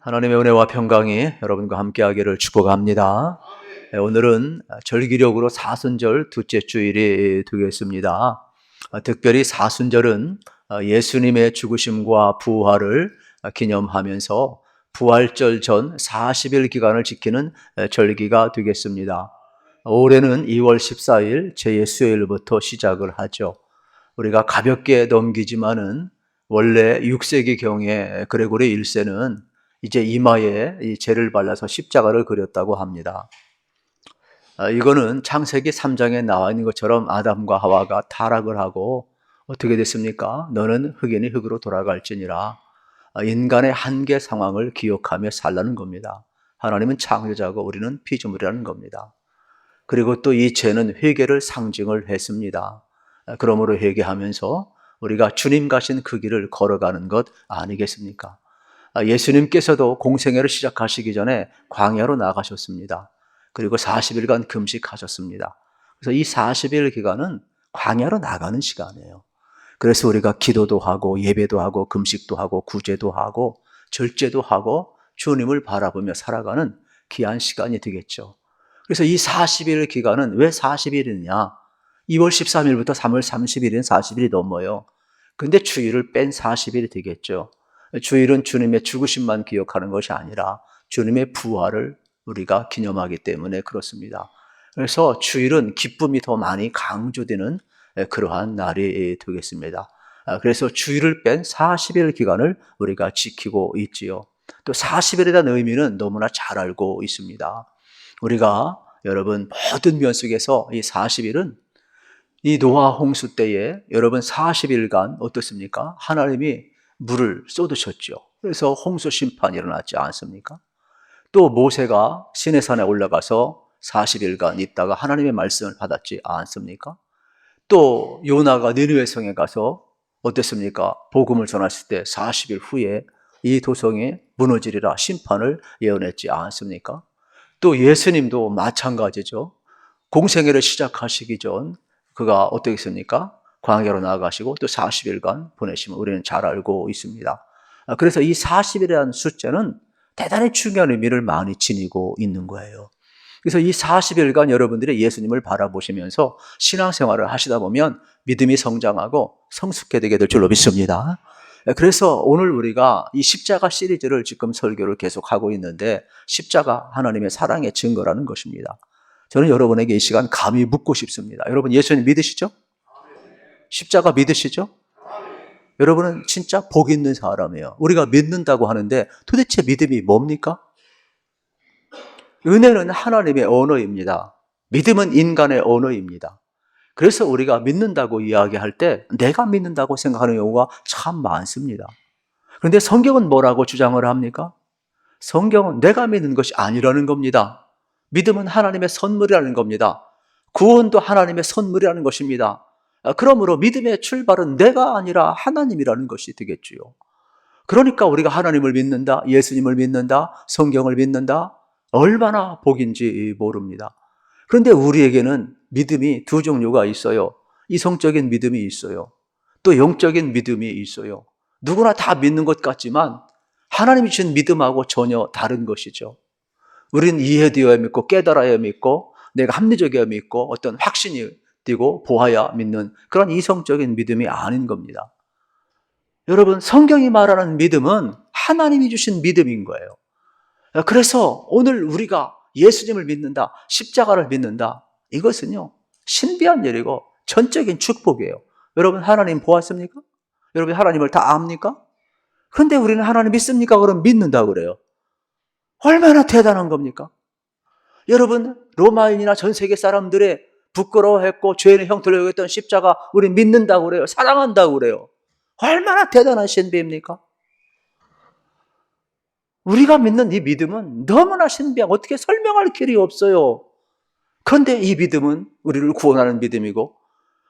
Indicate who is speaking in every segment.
Speaker 1: 하나님의 은혜와 평강이 여러분과 함께하기를 축복합니다. 오늘은 절기력으로 사순절 둘째 주일이 되겠습니다. 특별히 사순절은 예수님의 죽으심과 부활을 기념하면서 부활절 전 40일 기간을 지키는 절기가 되겠습니다. 올해는 2월 14일 제 수요일부터 시작을 하죠. 우리가 가볍게 넘기지만은 원래 6세기경에 그레고리 1세는 이제 이마에 이 재를 발라서 십자가를 그렸다고 합니다. 이거는 창세기 3장에 나와 있는 것처럼 아담과 하와가 타락을 하고 어떻게 됐습니까? 너는 흙이니 흙으로 돌아갈지니라. 인간의 한계 상황을 기억하며 살라는 겁니다. 하나님은 창조자고 우리는 피조물이라는 겁니다. 그리고 또 이 죄는 회개를 상징을 했습니다. 그러므로 회개하면서 우리가 주님 가신 그 길을 걸어가는 것 아니겠습니까? 예수님께서도 공생애를 시작하시기 전에 광야로 나가셨습니다. 그리고 40일간 금식하셨습니다. 그래서 이 40일 기간은 광야로 나가는 시간이에요. 그래서 우리가 기도도 하고 예배도 하고 금식도 하고 구제도 하고 절제도 하고 주님을 바라보며 살아가는 귀한 시간이 되겠죠. 그래서 이 40일 기간은 왜 40일이냐? 2월 13일부터 3월 30일은 40일이 넘어요. 근데 주일을 뺀 40일이 되겠죠. 주일은 주님의 죽으심만 기억하는 것이 아니라 주님의 부활을 우리가 기념하기 때문에 그렇습니다. 그래서 주일은 기쁨이 더 많이 강조되는 그러한 날이 되겠습니다. 그래서 주일을 뺀 40일 기간을 우리가 지키고 있지요. 또 40일에 대한 의미는 너무나 잘 알고 있습니다. 우리가 여러분 모든 면 속에서 이 40일은 이 노아 홍수 때에 여러분 40일간 어떻습니까? 하나님이 물을 쏟으셨죠. 그래서 홍수 심판이 일어났지 않습니까? 또 모세가 시내산에 올라가서 40일간 있다가 하나님의 말씀을 받았지 않습니까? 또 요나가 니느웨 성에 가서 어땠습니까? 복음을 전했을 때 40일 후에 이 도성이 무너지리라 심판을 예언했지 않습니까? 또 예수님도 마찬가지죠. 공생애를 시작하시기 전 그가 어떻게 했습니까? 광야로 나아가시고 또 40일간 보내심을 우리는 잘 알고 있습니다. 그래서 이 40일이라는 숫자는 대단히 중요한 의미를 많이 지니고 있는 거예요. 그래서 이 40일간 여러분들이 예수님을 바라보시면서 신앙생활을 하시다 보면 믿음이 성장하고 성숙해 되게 될 줄로 믿습니다. 그래서 오늘 우리가 이 십자가 시리즈를 지금 설교를 계속하고 있는데 십자가 하나님의 사랑의 증거라는 것입니다. 저는 여러분에게 이 시간 감히 묻고 싶습니다. 여러분 예수님 믿으시죠? 십자가 믿으시죠? 여러분은 진짜 복 있는 사람이에요. 우리가 믿는다고 하는데 도대체 믿음이 뭡니까? 은혜는 하나님의 언어입니다. 믿음은 인간의 언어입니다. 그래서 우리가 믿는다고 이야기할 때 내가 믿는다고 생각하는 경우가 참 많습니다. 그런데 성경은 뭐라고 주장을 합니까? 성경은 내가 믿는 것이 아니라는 겁니다. 믿음은 하나님의 선물이라는 겁니다. 구원도 하나님의 선물이라는 것입니다. 그러므로 믿음의 출발은 내가 아니라 하나님이라는 것이 되겠지요. 그러니까 우리가 하나님을 믿는다, 예수님을 믿는다, 성경을 믿는다, 얼마나 복인지 모릅니다. 그런데 우리에게는 믿음이 두 종류가 있어요. 이성적인 믿음이 있어요. 또 영적인 믿음이 있어요. 누구나 다 믿는 것 같지만 하나님이 주신 믿음하고 전혀 다른 것이죠. 우리는 이해되어야 믿고 깨달아야 믿고 내가 합리적이어야 믿고 어떤 확신이 띄고 보아야 믿는 그런 이성적인 믿음이 아닌 겁니다. 여러분 성경이 말하는 믿음은 하나님이 주신 믿음인 거예요. 그래서 오늘 우리가 예수님을 믿는다, 십자가를 믿는다, 이것은요 신비한 일이고 전적인 축복이에요. 여러분 하나님 보았습니까? 여러분 하나님을 다 압니까? 그런데 우리는 하나님 믿습니까? 그럼 믿는다고 그래요. 얼마나 대단한 겁니까? 여러분 로마인이나 전 세계 사람들의 부끄러워했고 죄의 형태를 여겼던 십자가 우리 믿는다고 그래요. 사랑한다고 그래요. 얼마나 대단한 신비입니까? 우리가 믿는 이 믿음은 너무나 신비하고 어떻게 설명할 길이 없어요. 그런데 이 믿음은 우리를 구원하는 믿음이고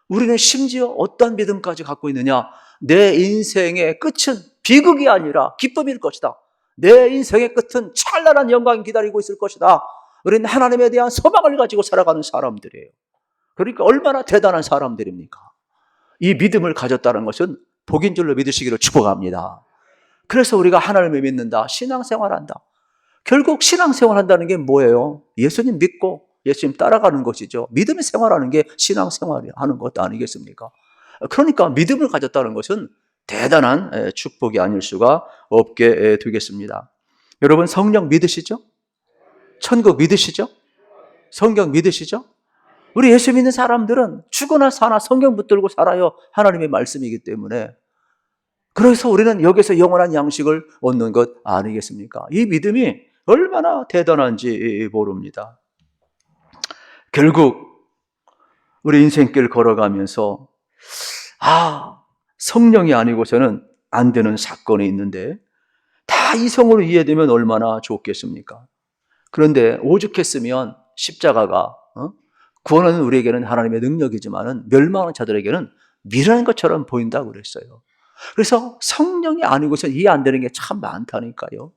Speaker 1: 우리는 심지어 어떤 믿음까지 갖고 있느냐? 내 인생의 끝은 비극이 아니라 기쁨일 것이다. 내 인생의 끝은 찬란한 영광이 기다리고 있을 것이다. 우리는 하나님에 대한 소망을 가지고 살아가는 사람들이에요. 그러니까 얼마나 대단한 사람들입니까? 이 믿음을 가졌다는 것은 복인 줄로 믿으시기를 축복합니다. 그래서 우리가 하나님을 믿는다, 신앙생활한다. 결국 신앙생활한다는 게 뭐예요? 예수님 믿고 예수님 따라가는 것이죠. 믿음의 생활하는 게 신앙생활하는 것 아니겠습니까? 그러니까 믿음을 가졌다는 것은 대단한 축복이 아닐 수가 없게 되겠습니다. 여러분 성령 믿으시죠? 천국 믿으시죠? 성경 믿으시죠? 우리 예수 믿는 사람들은 죽거나 사나 성경 붙들고 살아요. 하나님의 말씀이기 때문에. 그래서 우리는 여기서 영원한 양식을 얻는 것 아니겠습니까? 이 믿음이 얼마나 대단한지 모릅니다. 결국 우리 인생길 걸어가면서 성령이 아니고서는 안 되는 사건이 있는데 다 이성으로 이해되면 얼마나 좋겠습니까? 그런데 오죽했으면 십자가가 구원은 우리에게는 하나님의 능력이지만 멸망하는 자들에게는 미련한 것처럼 보인다고 그랬어요. 그래서 성령이 아니고서는 이해 안 되는 게 참 많다니까요.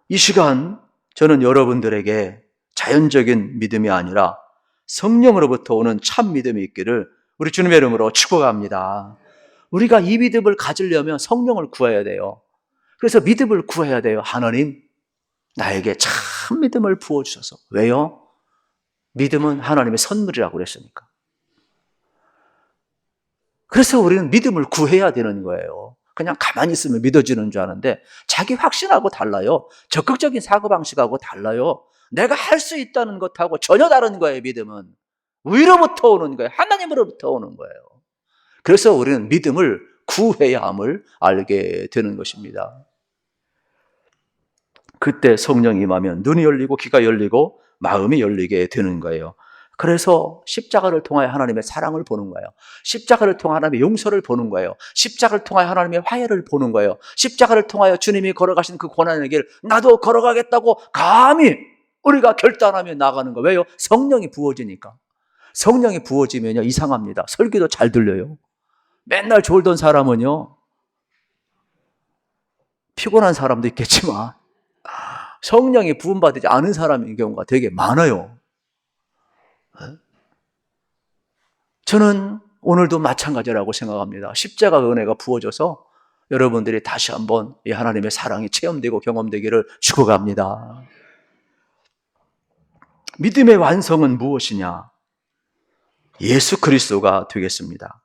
Speaker 1: 이 시간 저는 여러분들에게 자연적인 믿음이 아니라 성령으로부터 오는 참 믿음이 있기를 우리 주님의 이름으로 축복합니다. 우리가 이 믿음을 가지려면 성령을 구해야 돼요. 그래서 믿음을 구해야 돼요. 하나님, 나에게 참 믿음을 부어주셔서. 왜요? 믿음은 하나님의 선물이라고 그랬으니까. 그래서 우리는 믿음을 구해야 되는 거예요. 그냥 가만히 있으면 믿어지는 줄 아는데 자기 확신하고 달라요. 적극적인 사고방식하고 달라요. 내가 할 수 있다는 것하고 전혀 다른 거예요. 믿음은 위로부터 오는 거예요. 하나님으로부터 오는 거예요. 그래서 우리는 믿음을 구해야 함을 알게 되는 것입니다. 그때 성령이 임하면 눈이 열리고 귀가 열리고 마음이 열리게 되는 거예요. 그래서 십자가를 통하여 하나님의 사랑을 보는 거예요. 십자가를 통하여 하나님의 용서를 보는 거예요. 십자가를 통하여 하나님의 화해를 보는 거예요. 십자가를 통하여 주님이 걸어가신 그 고난의 길 나도 걸어가겠다고 감히 우리가 결단하며 나가는 거예요. 왜요? 성령이 부어지니까. 성령이 부어지면요 이상합니다. 설교도 잘 들려요. 맨날 졸던 사람은요 피곤한 사람도 있겠지만 성령이 부음받지 않은 사람인 경우가 되게 많아요. 저는 오늘도 마찬가지라고 생각합니다. 십자가 은혜가 부어져서 여러분들이 다시 한번 이 하나님의 사랑이 체험되고 경험되기를 축복합니다. 믿음의 완성은 무엇이냐? 예수 그리스도가 되겠습니다.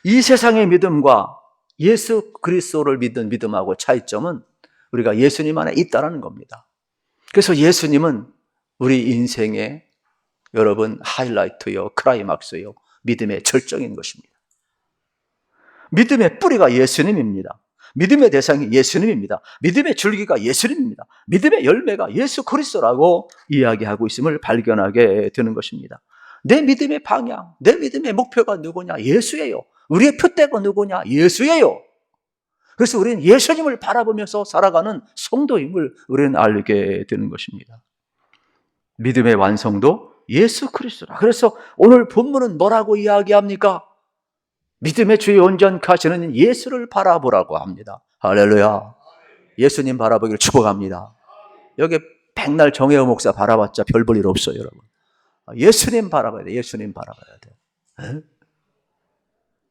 Speaker 1: 이 세상의 믿음과 예수 그리스도를 믿는 믿음하고 차이점은 우리가 예수님 안에 있다는 겁니다. 그래서 예수님은 우리 인생의 여러분 하이라이트요, 클라이막스요, 믿음의 절정인 것입니다. 믿음의 뿌리가 예수님입니다. 믿음의 대상이 예수님입니다. 믿음의 줄기가 예수님입니다. 믿음의 열매가 예수 그리스도라고 이야기하고 있음을 발견하게 되는 것입니다. 내 믿음의 방향, 내 믿음의 목표가 누구냐? 예수예요. 우리의 표대가 누구냐? 예수예요. 그래서 우리는 예수님을 바라보면서 살아가는 성도임을 우리는 알게 되는 것입니다. 믿음의 완성도 예수 그리스도라. 그래서 오늘 본문은 뭐라고 이야기합니까? 믿음의 주의 온전케 하시는 예수를 바라보라고 합니다. 할렐루야. 예수님 바라보기를 축복합니다. 여기 백날 정혜호 목사 바라봤자 별 볼 일 없어요, 여러분. 예수님 바라봐야 돼. 예수님 바라봐야 돼.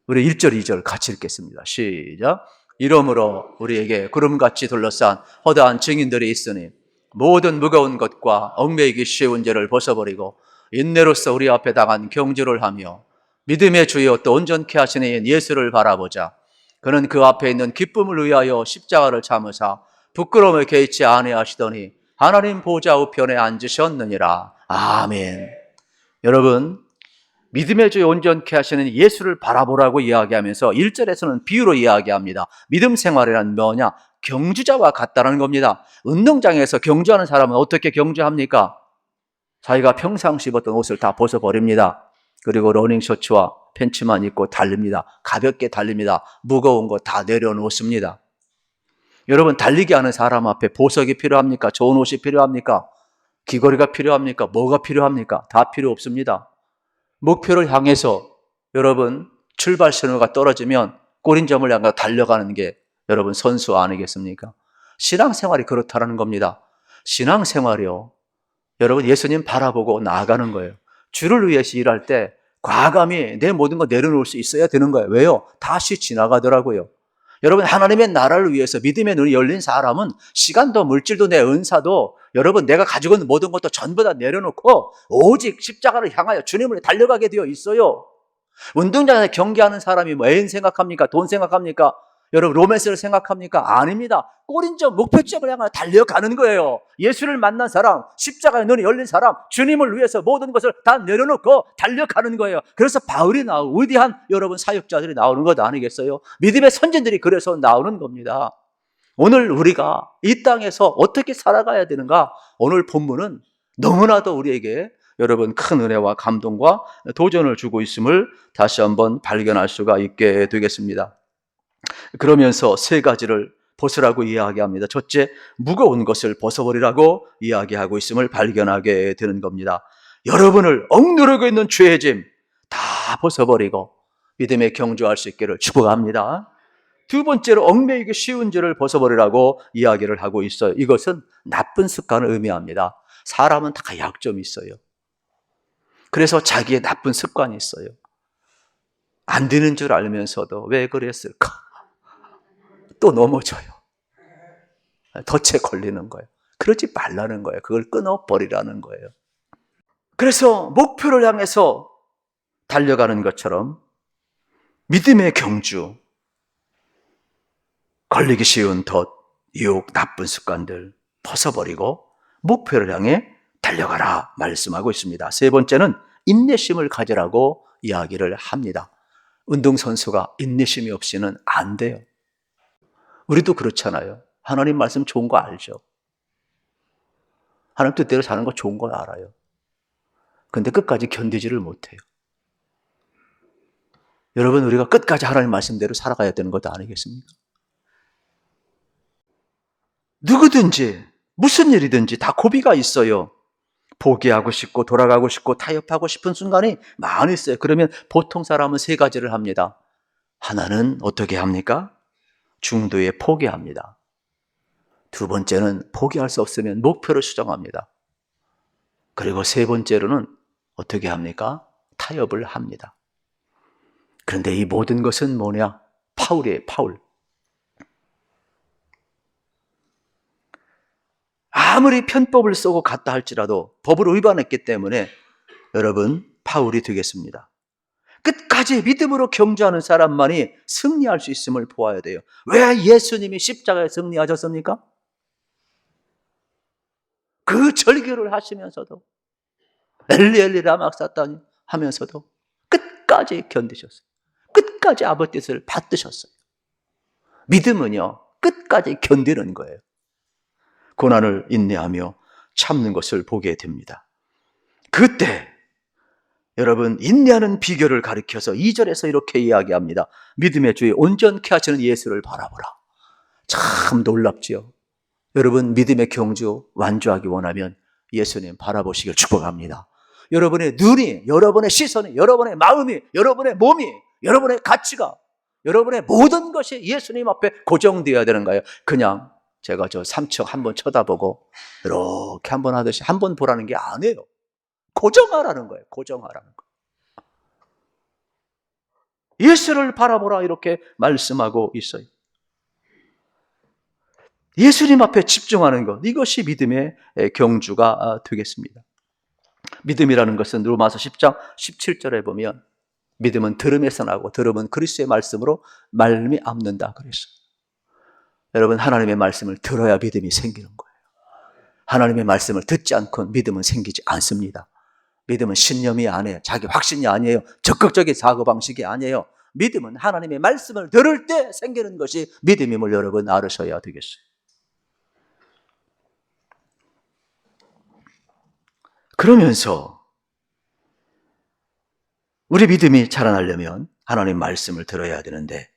Speaker 1: 우리 1절, 2절 같이 읽겠습니다. 시작. 이러므로 우리에게 구름같이 둘러싼 허다한 증인들이 있으니 모든 무거운 것과 얽매이기 쉬운 죄를 벗어버리고 인내로서 우리 앞에 당한 경주를 하며 믿음의 주여 또 온전케 하시는 예수를 바라보자. 그는 그 앞에 있는 기쁨을 위하여 십자가를 참으사 부끄러움을 개의치 아니하시더니 하나님 보좌 우편에 앉으셨느니라. 아멘. 여러분, 믿음의 주여 온전케 하시는 예수를 바라보라고 이야기하면서 1절에서는 비유로 이야기합니다. 믿음 생활이란 뭐냐? 경주자와 같다는 겁니다. 운동장에서 경주하는 사람은 어떻게 경주합니까? 자기가 평상시 입었던 옷을 다 벗어버립니다. 그리고 러닝 셔츠와 팬츠만 입고 달립니다. 가볍게 달립니다. 무거운 거 다 내려놓습니다. 여러분, 달리기 하는 사람 앞에 보석이 필요합니까? 좋은 옷이 필요합니까? 귀걸이가 필요합니까? 뭐가 필요합니까? 다 필요 없습니다. 목표를 향해서 여러분 출발 신호가 떨어지면 꼬린점을 향해 달려가는 게 여러분 선수 아니겠습니까? 신앙생활이 그렇다는 겁니다. 신앙생활이요, 여러분 예수님 바라보고 나아가는 거예요. 주를 위해서 일할 때 과감히 내 모든 거 내려놓을 수 있어야 되는 거예요. 왜요? 다시 지나가더라고요. 여러분, 하나님의 나라를 위해서 믿음의 눈이 열린 사람은 시간도 물질도 내 은사도 여러분 내가 가지고 있는 모든 것도 전부 다 내려놓고 오직 십자가를 향하여 주님을 달려가게 되어 있어요. 운동장에서 경기하는 사람이 뭐 애인 생각합니까? 돈 생각합니까? 여러분 로맨스를 생각합니까? 아닙니다. 꼬린점 목표점을 향하여 달려가는 거예요. 예수를 만난 사람, 십자가의 눈이 열린 사람, 주님을 위해서 모든 것을 다 내려놓고 달려가는 거예요. 그래서 바울이 나오고 위대한 여러분 사역자들이 나오는 것 아니겠어요? 믿음의 선진들이 그래서 나오는 겁니다. 오늘 우리가 이 땅에서 어떻게 살아가야 되는가? 오늘 본문은 너무나도 우리에게 여러분 큰 은혜와 감동과 도전을 주고 있음을 다시 한번 발견할 수가 있게 되겠습니다. 그러면서 세 가지를 벗으라고 이야기합니다. 첫째, 무거운 것을 벗어버리라고 이야기하고 있음을 발견하게 되는 겁니다. 여러분을 억누르고 있는 죄의 짐 다 벗어버리고 믿음에 경주할 수 있기를 축복합니다. 두 번째로, 얽매이기 쉬운 죄를 벗어버리라고 이야기를 하고 있어요. 이것은 나쁜 습관을 의미합니다. 사람은 다 약점이 있어요. 그래서 자기의 나쁜 습관이 있어요. 안 되는 줄 알면서도 왜 그랬을까? 또 넘어져요. 덫에 걸리는 거예요. 그러지 말라는 거예요. 그걸 끊어버리라는 거예요. 그래서 목표를 향해서 달려가는 것처럼 믿음의 경주, 걸리기 쉬운 덫, 유혹, 나쁜 습관들 벗어버리고 목표를 향해 달려가라 말씀하고 있습니다. 세 번째는 인내심을 가지라고 이야기를 합니다. 운동선수가 인내심이 없이는 안 돼요. 우리도 그렇잖아요. 하나님 말씀 좋은 거 알죠? 하나님 뜻대로 사는 거 좋은 걸 알아요. 근데 끝까지 견디지를 못해요. 여러분, 우리가 끝까지 하나님 말씀대로 살아가야 되는 것도 아니겠습니까? 누구든지 무슨 일이든지 다 고비가 있어요. 포기하고 싶고 돌아가고 싶고 타협하고 싶은 순간이 많이 있어요. 그러면 보통 사람은 세 가지를 합니다. 하나는 어떻게 합니까? 중도에 포기합니다. 두 번째는 포기할 수 없으면 목표를 수정합니다. 그리고 세 번째로는 어떻게 합니까? 타협을 합니다. 그런데 이 모든 것은 뭐냐? 파울이에요, 파울. 아무리 편법을 쓰고 갔다 할지라도 법을 위반했기 때문에 여러분, 파울이 되겠습니다. 끝까지 믿음으로 경주하는 사람만이 승리할 수 있음을 보아야 돼요. 왜 예수님이 십자가에 승리하셨습니까? 그 절규를 하시면서도 엘리 엘리 라마 삭다니 하면서도 끝까지 견디셨어요. 끝까지 아버지 뜻을 받드셨어요. 믿음은요, 끝까지 견디는 거예요. 고난을 인내하며 참는 것을 보게 됩니다. 그때 여러분, 인내하는 비결을 가리켜서 2절에서 이렇게 이야기합니다. 믿음의 주에 온전케 하시는 예수를 바라보라. 참 놀랍지요. 여러분, 믿음의 경주 완주하기 원하면 예수님 바라보시길 축복합니다. 여러분의 눈이, 여러분의 시선이, 여러분의 마음이, 여러분의 몸이, 여러분의 가치가, 여러분의 모든 것이 예수님 앞에 고정되어야 되는 거예요. 그냥 제가 저 3층 한번 쳐다보고 이렇게 한번 하듯이 한번 보라는 게 아니에요. 고정하라는 거예요. 고정하라는 거예요. 예수를 바라보라 이렇게 말씀하고 있어요. 예수님 앞에 집중하는 것, 이것이 믿음의 경주가 되겠습니다. 믿음이라는 것은 로마서 10장 17절에 보면 믿음은 들음에서 나고 들음은 그리스도의 말씀으로 말미암는다 그랬어요. 여러분, 하나님의 말씀을 들어야 믿음이 생기는 거예요. 하나님의 말씀을 듣지 않고는 믿음은 생기지 않습니다. 믿음은 신념이 아니에요. 자기 확신이 아니에요. 적극적인 사고방식이 아니에요. 믿음은 하나님의 말씀을 들을 때 생기는 것이 믿음임을 여러분 알으셔야 되겠어요. 그러면서 우리 믿음이 자라나려면 하나님의 말씀을 들어야 되는데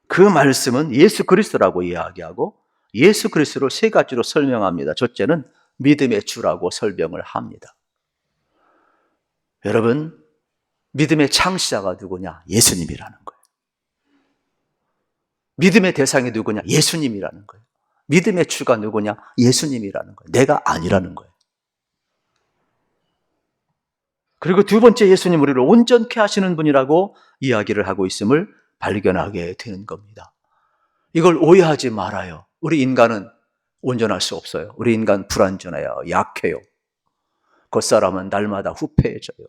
Speaker 1: 그 말씀은 예수 그리스도라고 이야기하고 예수 그리스도를 세 가지로 설명합니다. 첫째는 믿음의 주라고 설명을 합니다. 여러분, 믿음의 창시자가 누구냐? 예수님이라는 거예요. 믿음의 대상이 누구냐? 예수님이라는 거예요. 믿음의 주가 누구냐? 예수님이라는 거예요. 내가 아니라는 거예요. 그리고 두 번째, 예수님 우리를 온전케 하시는 분이라고 이야기를 하고 있음을 발견하게 되는 겁니다. 이걸 오해하지 말아요. 우리 인간은 온전할 수 없어요. 우리 인간 불완전해요. 약해요. 겉사람은 날마다 후패해져요.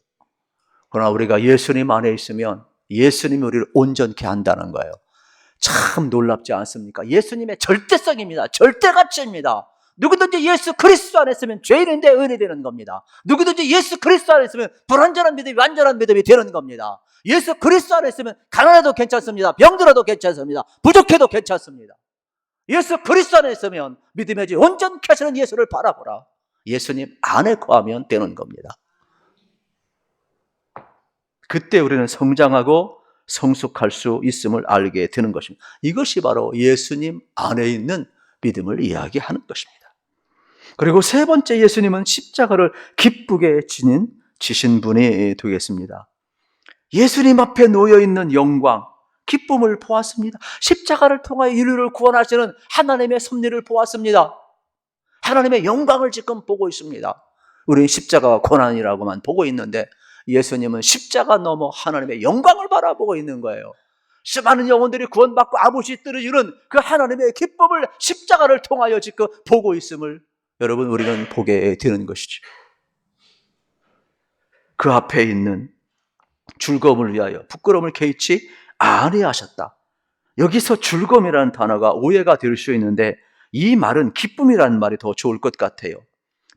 Speaker 1: 그러나 우리가 예수님 안에 있으면 예수님이 우리를 온전케 한다는 거예요. 참 놀랍지 않습니까? 예수님의 절대성입니다. 절대가치입니다. 누구든지 예수 그리스도 안에 있으면 죄인인데 의인이 되는 겁니다. 누구든지 예수 그리스도 안에 있으면 불완전한 믿음이 완전한 믿음이 되는 겁니다. 예수 그리스도 안에 있으면 가난해도 괜찮습니다. 병들어도 괜찮습니다. 부족해도 괜찮습니다. 예수 그리스도 안에 있으면 믿음의 지 온전케 하시는 예수를 바라보라. 예수님 안에 거하면 되는 겁니다. 그때 우리는 성장하고 성숙할 수 있음을 알게 되는 것입니다. 이것이 바로 예수님 안에 있는 믿음을 이야기하는 것입니다. 그리고 세 번째, 예수님은 십자가를 기쁘게 지신 분이 되겠습니다. 예수님 앞에 놓여있는 영광, 기쁨을 보았습니다. 십자가를 통하여 인류를 구원하시는 하나님의 섭리를 보았습니다. 하나님의 영광을 지금 보고 있습니다. 우리는 십자가가 고난이라고만 보고 있는데 예수님은 십자가 넘어 하나님의 영광을 바라보고 있는 거예요. 수많은 영혼들이 구원받고 아버지 뜻을 이룬 그 하나님의 기쁨을 십자가를 통하여 지금 보고 있음을 여러분 우리는 보게 되는 것이죠. 그 앞에 있는 즐거움을 위하여 부끄러움을 개의치 아니하셨다. 여기서 즐거움이라는 단어가 오해가 될 수 있는데 이 말은 기쁨이라는 말이 더 좋을 것 같아요.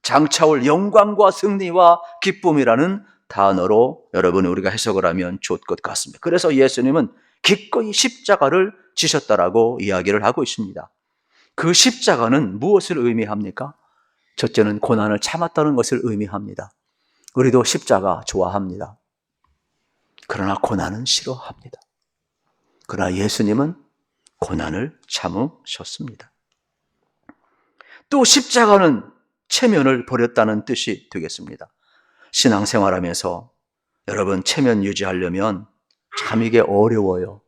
Speaker 1: 장차올 영광과 승리와 기쁨이라는 단어로 여러분 우리가 해석을 하면 좋을 것 같습니다. 그래서 예수님은 기꺼이 십자가를 지셨다라고 이야기를 하고 있습니다. 그 십자가는 무엇을 의미합니까? 첫째는 고난을 참았다는 것을 의미합니다. 우리도 십자가 좋아합니다. 그러나 고난은 싫어합니다. 그러나 예수님은 고난을 참으셨습니다. 또 십자가는 체면을 버렸다는 뜻이 되겠습니다. 신앙생활하면서 여러분 체면 유지하려면 참 이게 어려워요.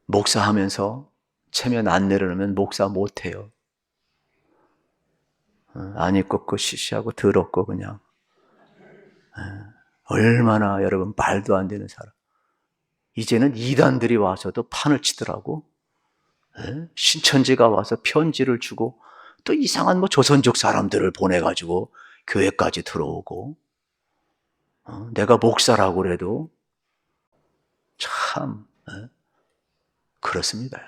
Speaker 1: 목사하면서 체면 안 내려놓으면 목사 못해요. 안 입고 그 시시하고 더럽고 그냥 얼마나 여러분 말도 안 되는 사람. 이제는 이단들이 와서도 판을 치더라고. 신천지가 와서 편지를 주고 또 이상한 뭐 조선족 사람들을 보내가지고 교회까지 들어오고 내가 목사라고 그래도 참 그렇습니다.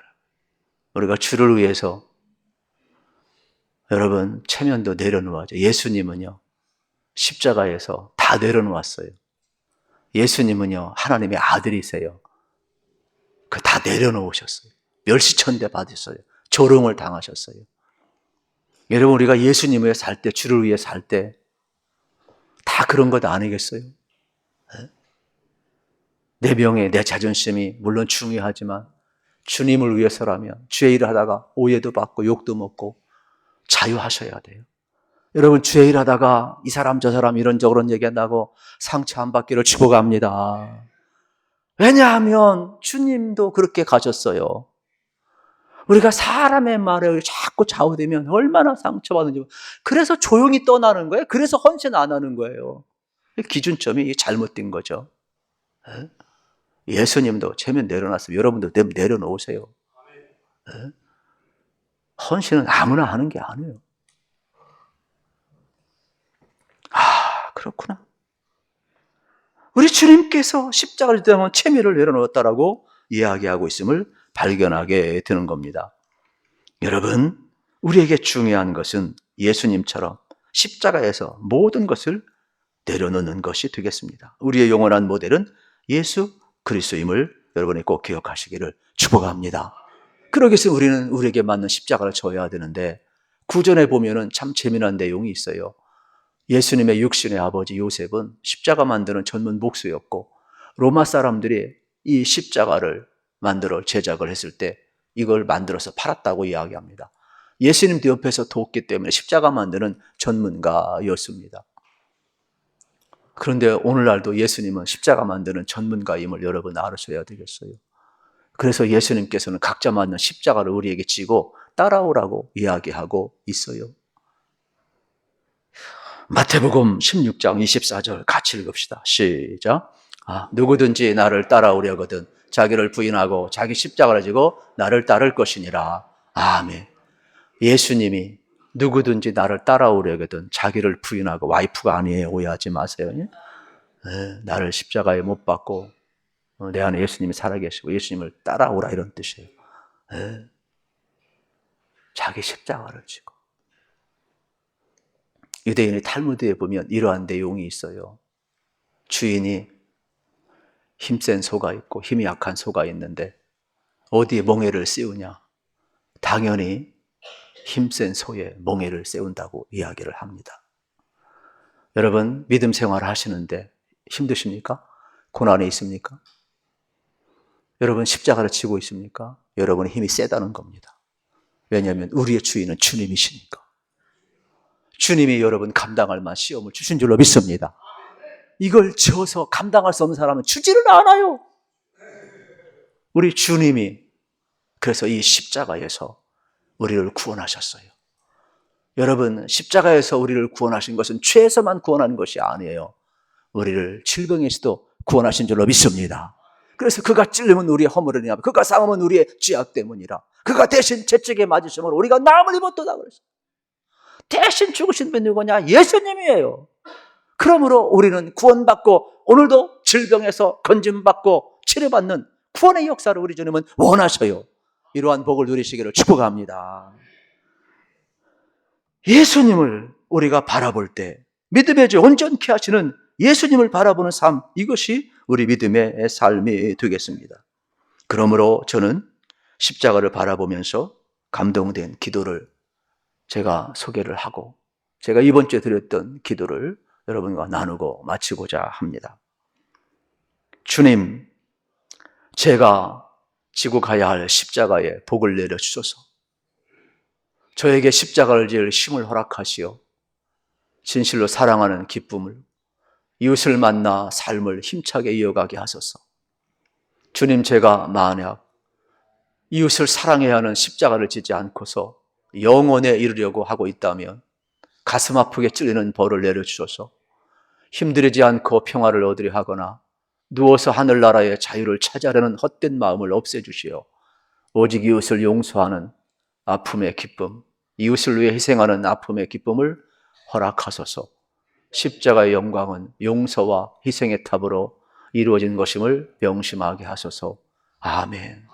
Speaker 1: 우리가 주를 위해서 여러분 체면도 내려놓아죠. 예수님은요 십자가에서 다 내려놓았어요. 예수님은요 하나님의 아들이세요. 그 다 내려놓으셨어요. 멸시천대 받으셨어요. 조롱을 당하셨어요. 여러분 우리가 예수님 위해 살 때, 주를 위해 살 때 다 그런 것 아니겠어요? 내 명예, 내 자존심이 물론 중요하지만 주님을 위해서라면 주의 일을 하다가 오해도 받고 욕도 먹고 자유하셔야 돼요. 여러분 주의 일 하다가 이 사람 저 사람 이런저런 얘기한다고 상처 안 받기를 축복합니다. 왜냐하면 주님도 그렇게 가셨어요. 우리가 사람의 말에 자꾸 좌우되면 얼마나 상처받는지. 그래서 조용히 떠나는 거예요. 그래서 헌신 안 하는 거예요. 기준점이 잘못된 거죠. 예수님도 체면 내려놨으면 여러분도 내려놓으세요. 헌신은 아무나 하는 게 아니에요. 아, 그렇구나. 우리 주님께서 십자가를 지다면 체면을 내려놓았다라고 이야기하고 있음을 발견하게 되는 겁니다. 여러분, 우리에게 중요한 것은 예수님처럼 십자가에서 모든 것을 내려놓는 것이 되겠습니다. 우리의 영원한 모델은 예수 그리스도임을 여러분이 꼭 기억하시기를 축복합니다. 그러기 위해서 우리는 우리에게 맞는 십자가를 져야 되는데 구전에 보면은 참 재미난 내용이 있어요. 예수님의 육신의 아버지 요셉은 십자가 만드는 전문 목수였고 로마 사람들이 이 십자가를 만들어 제작을 했을 때 이걸 만들어서 팔았다고 이야기합니다. 예수님도 옆에서 돕기 때문에 십자가 만드는 전문가였습니다. 그런데 오늘날도 예수님은 십자가 만드는 전문가임을 여러분 알으셔야 되겠어요. 그래서 예수님께서는 각자 맞는 십자가를 우리에게 지고 따라오라고 이야기하고 있어요. 마태복음 16장 24절 같이 읽읍시다. 시작. 누구든지 나를 따라오려거든 자기를 부인하고 자기 십자가를 지고 나를 따를 것이니라. 아멘. 예수님이 누구든지 나를 따라오려거든 자기를 부인하고, 와이프가 아니에요. 오해하지 마세요. 예? 나를 십자가에 못 박고 내 안에 예수님이 살아계시고 예수님을 따라오라, 이런 뜻이에요. 자기 십자가를 지고. 유대인의 탈무드에 보면 이러한 내용이 있어요. 주인이 힘센 소가 있고 힘이 약한 소가 있는데 어디에 멍에를 씌우냐? 당연히 힘센 소에 멍에를 씌운다고 이야기를 합니다. 여러분, 믿음 생활을 하시는데 힘드십니까? 고난이 있습니까? 여러분, 십자가를 지고 있습니까? 여러분의 힘이 세다는 겁니다. 왜냐하면 우리의 주인은 주님이시니까. 주님이 여러분 감당할 만한 시험을 주신 줄로 믿습니다. 이걸 지어서 감당할 수 없는 사람은 주지를 않아요. 우리 주님이 그래서 이 십자가에서 우리를 구원하셨어요. 여러분, 십자가에서 우리를 구원하신 것은 죄에서만 구원하는 것이 아니에요. 우리를 질병에서도 구원하신 줄로 믿습니다. 그래서 그가 찔림은 우리의 허물을 인하여, 그가 상함은 우리의 죄악 때문이라. 그가 대신 채찍에 맞으심으로 우리가 나음을 입었도다 그랬어요. 대신 죽으신 분이 누구냐? 예수님이에요. 그러므로 우리는 구원받고 오늘도 질병에서 건짐받고 치료받는 구원의 역사를 우리 주님은 원하셔요. 이러한 복을 누리시기를 축복합니다. 예수님을 우리가 바라볼 때 믿음의 주 온전케 하시는 예수님을 바라보는 삶, 이것이 우리 믿음의 삶이 되겠습니다. 그러므로 저는 십자가를 바라보면서 감동된 기도를 제가 소개를 하고, 제가 이번 주에 드렸던 기도를 여러분과 나누고 마치고자 합니다. 주님, 제가 지고 가야 할 십자가에 복을 내려주소서. 저에게 십자가를 지을 힘을 허락하시어 진실로 사랑하는 기쁨을, 이웃을 만나 삶을 힘차게 이어가게 하소서. 주님, 제가 만약 이웃을 사랑해야 하는 십자가를 지지 않고서 영원에 이르려고 하고 있다면 가슴 아프게 찔리는 벌을 내려주소서. 힘들이지 않고 평화를 얻으려 하거나 누워서 하늘나라의 자유를 찾아내는 헛된 마음을 없애주시어 오직 이웃을 용서하는 아픔의 기쁨, 이웃을 위해 희생하는 아픔의 기쁨을 허락하소서. 십자가의 영광은 용서와 희생의 탑으로 이루어진 것임을 명심하게 하소서. 아멘.